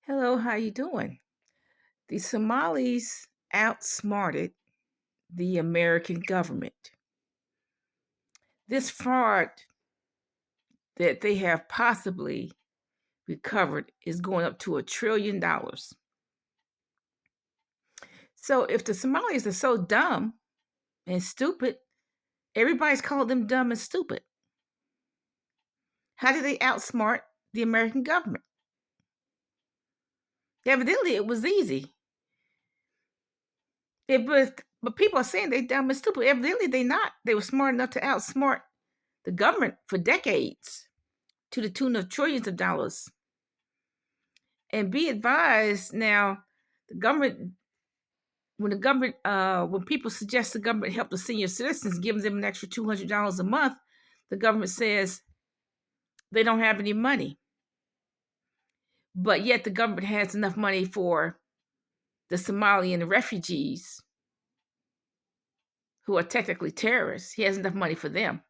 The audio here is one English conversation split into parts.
Hello, how you doing? The Somalis outsmarted the American government. This fraud that they have possibly recovered is going up to $1 trillion. So if the Somalis are so dumb and stupid, everybody's called them dumb and stupid. How did they outsmart the American government? Evidently, it was easy. But people are saying they're dumb and stupid. Evidently, they're not. They were smart enough to outsmart the government for decades to the tune of trillions of dollars. And be advised now, the government, when people suggest the government help the senior citizens, giving them an extra $200 a month, the government says they don't have any money. But yet the government has enough money for the Somalian refugees who are technically terrorists. He has enough money for them.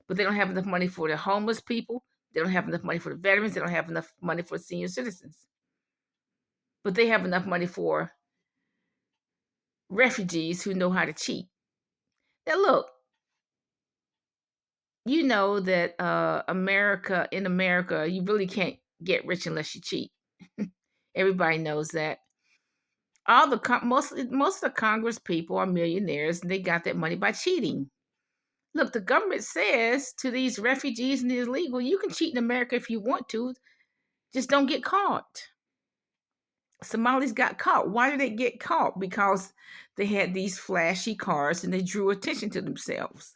But they don't have enough money for the homeless people. They don't have enough money for the veterans. They don't have enough money for senior citizens. But they have enough money for refugees who know how to cheat. Now, look, you know that in America, you really can't get rich unless you cheat. Everybody knows that. Most of the Congress people are millionaires, and they got that money by cheating. Look, the government says to these refugees and the illegal, you can cheat in America if you want to, just don't get caught. Somalis got caught. Why did they get caught? Because they had these flashy cars and they drew attention to themselves.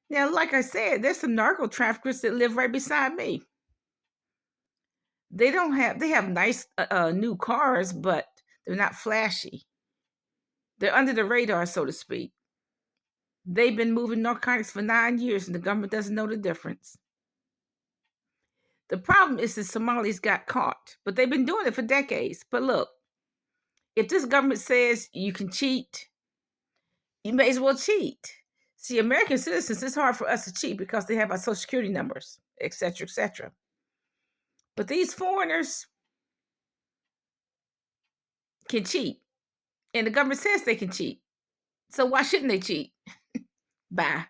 Now, like I said, there's some narco traffickers that live right beside me. They have nice new cars, but they're not flashy. They're under the radar, so to speak. They've been moving narcotics for 9 years and the government doesn't know the difference. The problem is the Somalis got caught, but they've been doing it for decades. But look, if this government says you can cheat, you may as well cheat. See, American citizens, it's hard for us to cheat because they have our social security numbers, et cetera, et cetera. But these foreigners can cheat. And the government says they can cheat. So why shouldn't they cheat? Bye.